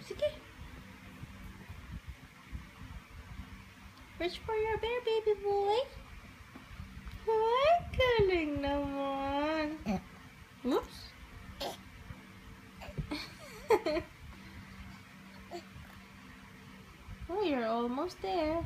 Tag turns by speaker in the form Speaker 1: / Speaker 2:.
Speaker 1: Sige. Reach for your bear, baby boy. Ay, galing naman. Oops. Oh, you're almost there.